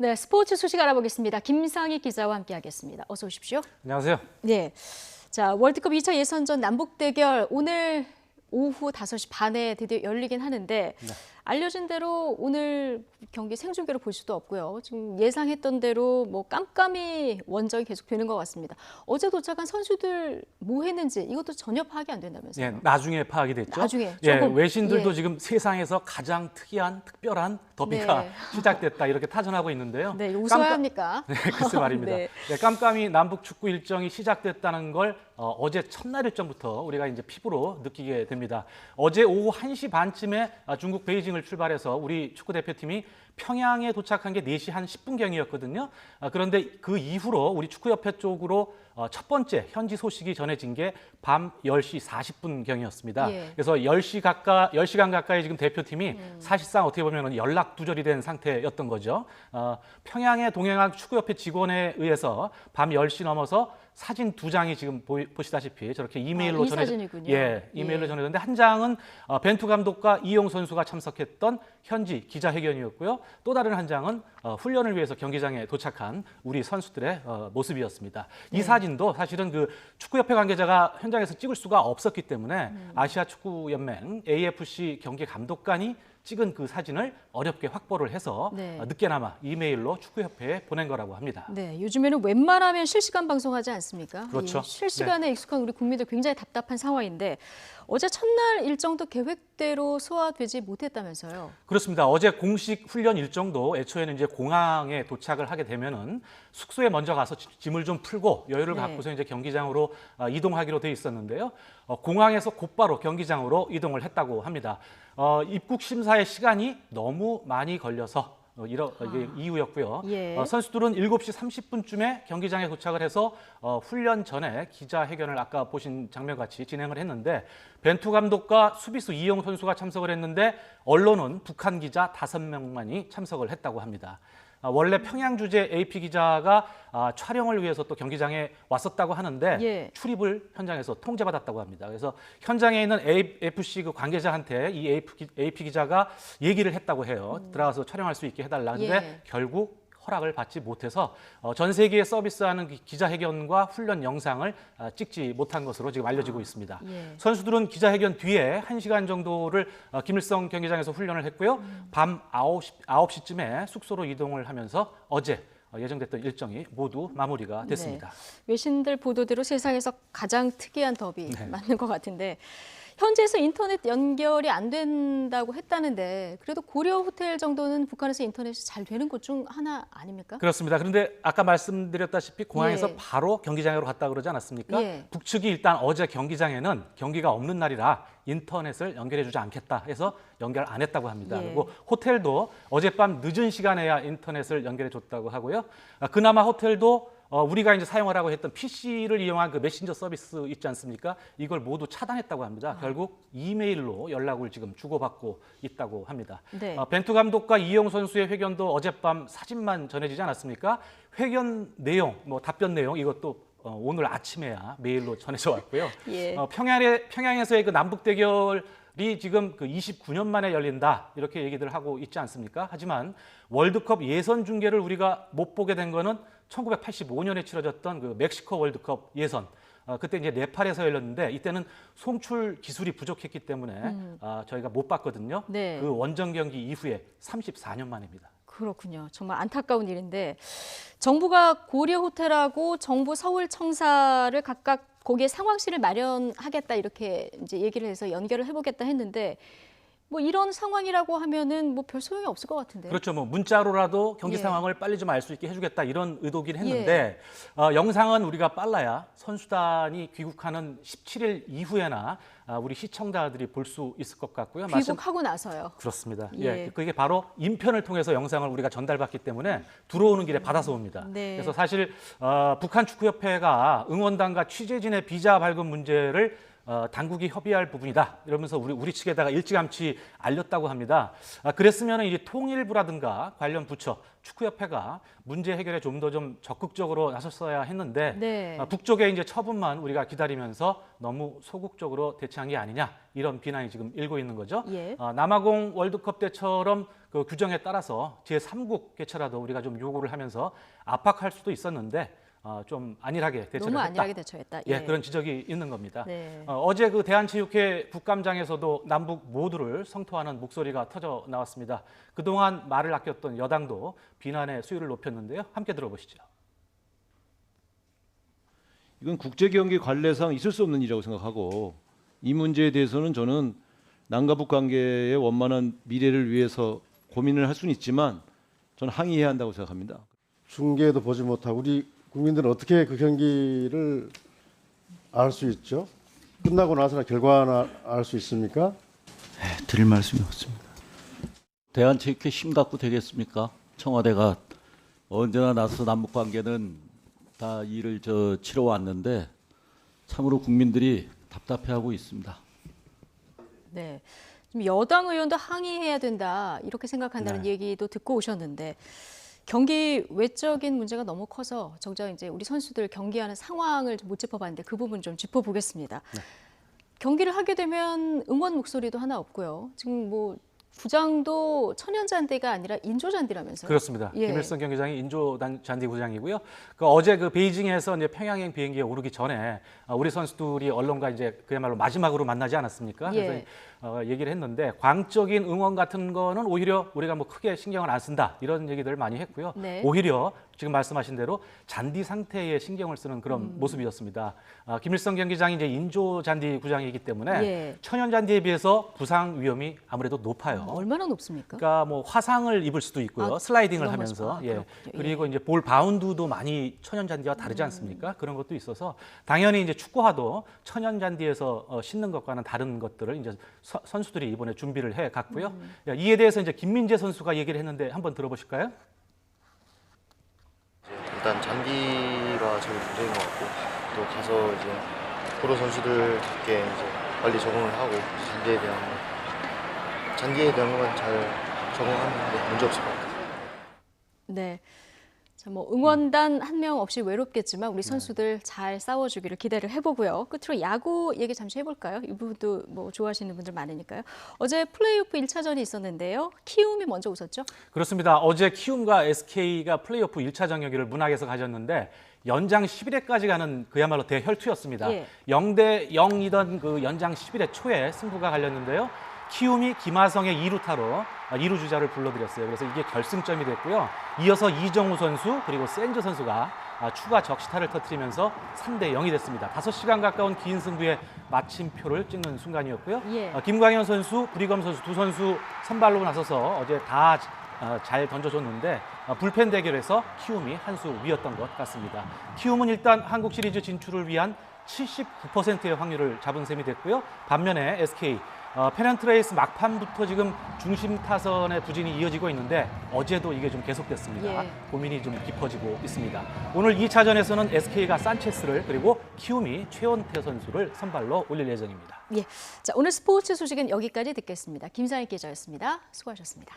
네, 스포츠 소식 알아보겠습니다. 김상희 기자와 함께하겠습니다. 어서 오십시오. 안녕하세요. 네, 자 월드컵 2차 예선전 남북 대결 오늘 오후 5시 반에 드디어 열리긴 하는데 네. 알려진 대로 오늘 경기 생중계로 볼 수도 없고요. 지금 예상했던 대로 뭐 깜깜이 원정이 계속 되는 것 같습니다. 어제 도착한 선수들 뭐 했는지 이것도 전혀 파악이 안 된다면서요? 예, 나중에 파악이 됐죠. 나중에 예, 조금, 외신들도 예. 지금 세상에서 가장 특별한 더비가 네. 시작됐다 이렇게 타전하고 있는데요. 네, 웃어야 합니까? 네, 글쎄 말입니다. 네. 네, 깜깜이 남북 축구 일정이 시작됐다는 걸 어제 첫날 일정부터 우리가 이제 피부로 느끼게 됩니다. 어제 오후 1시 반쯤에 중국 베이징을 출발해서 우리 축구 대표팀이 평양에 도착한 게 4시 한 10분경이었거든요. 그런데 그 이후로 우리 축구협회 쪽으로 첫 번째 현지 소식이 전해진 게 밤 10시 40분경이었습니다. 예. 그래서 10시간 가까이 지금 대표팀이 사실상 어떻게 보면 연락 두절이 된 상태였던 거죠. 평양의 동행한 축구협회 직원에 의해서 밤 10시 넘어서 사진 2장이 지금 보시다시피 저렇게 이메일로 이 사진이군요. 이메일로 예. 전해졌는데 한 장은 벤투 감독과 이용 선수가 참석했던 현지 기자회견이었고요. 또 다른 한 장은 훈련을 위해서 경기장에 도착한 우리 선수들의 모습이었습니다. 이 사진도 사실은 그 축구협회 관계자가 현장에서 찍을 수가 없었기 때문에 아시아 축구연맹 AFC 경기 감독관이 찍은 그 사진을 어렵게 확보를 해서 네. 늦게나마 이메일로 축구협회에 보낸 거라고 합니다. 네, 요즘에는 웬만하면 실시간 방송하지 않습니까? 그렇죠. 이 실시간에 익숙한 우리 국민들 굉장히 답답한 상황인데 어제 첫날 일정도 계획대로 소화되지 못했다면서요? 그렇습니다. 어제 공식 훈련 일정도 애초에는 이제 공항에 도착을 하게 되면은 숙소에 먼저 가서 짐을 좀 풀고 여유를 네. 갖고서 이제 경기장으로 이동하기로 돼 있었는데요. 공항에서 곧바로 경기장으로 이동을 했다고 합니다. 입국 심사의 시간이 너무 많이 걸려서 이게 이유였고요. 예. 선수들은 7시 30분쯤에 경기장에 도착을 해서 훈련 전에 기자회견을 아까 보신 장면같이 진행을 했는데 벤투 감독과 수비수 이용 선수가 참석을 했는데 언론은 북한 기자 5명만이 참석을 했다고 합니다. 원래 평양 주재 AP 기자가 촬영을 위해서 또 경기장에 왔었다고 하는데 예. 출입을 현장에서 통제받았다고 합니다. 그래서 현장에 있는 AFC 그 관계자한테 이 AP 기자가 얘기를 했다고 해요. 들어가서 촬영할 수 있게 해달라. 근데 예. 결국 허락을 받지 못해서 전 세계에 서비스하는 기자회견과 훈련 영상을 찍지 못한 것으로 지금 알려지고 있습니다. 예. 선수들은 기자회견 뒤에 1시간 정도를 김일성 경기장에서 훈련을 했고요. 밤 9시쯤에 숙소로 이동을 하면서 어제 예정됐던 일정이 모두 마무리가 됐습니다. 네. 외신들 보도대로 세상에서 가장 특이한 더비 네. 맞는 것 같은데 현지에서 인터넷 연결이 안 된다고 했다는데 그래도 고려 호텔 정도는 북한에서 인터넷이 잘 되는 곳 중 하나 아닙니까? 그렇습니다. 그런데 아까 말씀드렸다시피 공항에서 예. 바로 경기장으로 갔다 그러지 않았습니까? 예. 북측이 일단 어제 경기장에는 경기가 없는 날이라 인터넷을 연결해주지 않겠다 해서 연결 안 했다고 합니다. 예. 그리고 호텔도 어젯밤 늦은 시간에야 인터넷을 연결해줬다고 하고요. 그나마 호텔도 우리가 이제 사용하라고 했던 PC를 이용한 그 메신저 서비스 있지 않습니까? 이걸 모두 차단했다고 합니다. 결국 이메일로 연락을 지금 주고받고 있다고 합니다. 네. 벤투 감독과 이용 선수의 회견도 어젯밤 사진만 전해지지 않았습니까? 회견 내용, 답변 내용 이것도 오늘 아침에야 메일로 전해져 왔고요. 예. 평양에서의 그 남북 대결이 지금 그 29년 만에 열린다 이렇게 얘기들 하고 있지 않습니까? 하지만 월드컵 예선 중계를 우리가 못 보게 된 거는 1985년에 치러졌던 그 멕시코 월드컵 예선. 그때 이제 네팔에서 열렸는데 이때는 송출 기술이 부족했기 때문에 저희가 못 봤거든요. 네. 그 원정 경기 이후에 34년 만입니다. 그렇군요. 정말 안타까운 일인데 정부가 고려 호텔하고 정부 서울 청사를 각각 거기에 상황실을 마련하겠다 이렇게 이제 얘기를 해서 연결을 해보겠다 했는데 뭐 이런 상황이라고 하면은 뭐 별 소용이 없을 것 같은데요. 그렇죠. 문자로라도 경기 예. 상황을 빨리 좀 알 수 있게 해주겠다 이런 의도긴 했는데 영상은 우리가 빨라야 선수단이 귀국하는 17일 이후에나 우리 시청자들이 볼 수 있을 것 같고요. 귀국하고 나서요. 그렇습니다. 예. 그게 바로 인편을 통해서 영상을 우리가 전달받기 때문에 들어오는 길에 받아서 옵니다. 네. 그래서 사실 북한 축구협회가 응원단과 취재진의 비자 발급 문제를 당국이 협의할 부분이다 이러면서 우리 측에다가 일찌감치 알렸다고 합니다. 그랬으면 이제 통일부라든가 관련 부처 축구협회가 문제 해결에 좀 더 적극적으로 나섰어야 했는데 네. 북쪽의 이제 처분만 우리가 기다리면서 너무 소극적으로 대처한 게 아니냐 이런 비난이 지금 일고 있는 거죠. 예. 남아공 월드컵 때처럼 그 규정에 따라서 제3국 개최라도 우리가 좀 요구를 하면서 압박할 수도 있었는데 좀 안일하게 대처를 너무 했다. 안일하게 대처했다. 예, 그런 지적이 있는 겁니다. 네. 어제 그 대한체육회 국감장에서도 남북 모두를 성토하는 목소리가 터져 나왔습니다. 그동안 말을 아꼈던 여당도 비난의 수위를 높였는데요. 함께 들어보시죠. 이건 국제경기 관례상 있을 수 없는 일이라고 생각하고 이 문제에 대해서는 저는 남과 북 관계의 원만한 미래를 위해서 고민을 할 수는 있지만 저는 항의해야 한다고 생각합니다. 중계도 보지 못하고 우리 국민들은 어떻게 그 경기를 알 수 있죠? 끝나고 나서나 결과나 알 수 있습니까? 드릴 말씀이 없습니다. 대한체육회 심각구 되겠습니까? 청와대가 언제나 나서 남북 관계는 다 일을 치러 왔는데 참으로 국민들이 답답해하고 있습니다. 네. 지금 여당 의원도 항의해야 된다 이렇게 생각한다는 네. 얘기도 듣고 오셨는데 경기 외적인 문제가 너무 커서 정작 이제 우리 선수들 경기하는 상황을 좀 못 짚어봤는데 그 부분 좀 짚어보겠습니다. 네. 경기를 하게 되면 응원 목소리도 하나 없고요. 지금 뭐 구장도 천연잔디가 아니라 인조잔디라면서요? 그렇습니다. 예. 김일성 경기장이 인조잔디 구장이고요. 어제 그 베이징에서 이제 평양행 비행기에 오르기 전에 우리 선수들이 언론과 이제 그야말로 마지막으로 만나지 않았습니까? 예. 그래서 얘기를 했는데 광적인 응원 같은 거는 오히려 우리가 뭐 크게 신경을 안 쓴다 이런 얘기들을 많이 했고요. 네. 오히려 지금 말씀하신 대로 잔디 상태에 신경을 쓰는 그런 모습이었습니다. 김일성 경기장이 이제 인조 잔디 구장이기 때문에 예. 천연 잔디에 비해서 부상 위험이 아무래도 높아요. 얼마나 높습니까? 그러니까 뭐 화상을 입을 수도 있고요. 슬라이딩을 그런 하면서 거죠. 예. 그렇군요. 그리고 이제 볼 바운드도 많이 천연 잔디와 다르지 않습니까? 그런 것도 있어서 당연히 이제 축구화도 천연 잔디에서 신는 것과는 다른 것들을 이제 선수들이 이번에 준비를 해 갔고요. 이에 대해서 이제 김민재 선수가 얘기를 했는데 한번 들어보실까요? 일단 잔디가 제일 문제인 것 같고 또 가서 이제 프로 선수들께 이제 빨리 적응을 하고 잔디에 대한 건 잘 적응하는데 문제 없을 것 같아요. 네. 자, 뭐 응원단 한 명 없이 외롭겠지만 우리 선수들 잘 싸워주기를 기대를 해보고요. 끝으로 야구 얘기 잠시 해볼까요? 이 부분도 뭐 좋아하시는 분들 많으니까요. 어제 플레이오프 1차전이 있었는데요. 키움이 먼저 웃었죠? 그렇습니다. 어제 키움과 SK가 플레이오프 1차전 경기를 문학에서 가졌는데 연장 11회까지 가는 그야말로 대혈투였습니다. 예. 0대 0이던 그 연장 11회 초에 승부가 갈렸는데요. 키움이 김하성의 2루타로 2루 주자를 불러들였어요. 그래서 이게 결승점이 됐고요. 이어서 이정우 선수 그리고 센즈 선수가 추가 적시타를 터뜨리면서 3대 0이 됐습니다. 5시간 가까운 긴 승부에 마침표를 찍는 순간이었고요. 예. 김광현 선수, 구리검 선수 두 선수 선발로 나서서 어제 다 잘 던져줬는데 불펜 대결에서 키움이 한 수 위였던 것 같습니다. 키움은 일단 한국 시리즈 진출을 위한 79%의 확률을 잡은 셈이 됐고요. 반면에 SK 페넌트레이스 막판부터 지금 중심 타선의 부진이 이어지고 있는데 어제도 이게 좀 계속됐습니다. 예. 고민이 좀 깊어지고 있습니다. 오늘 2차전에서는 SK가 산체스를 그리고 키움이 최원태 선수를 선발로 올릴 예정입니다. 예. 자, 오늘 스포츠 소식은 여기까지 듣겠습니다. 김상희 기자였습니다. 수고하셨습니다.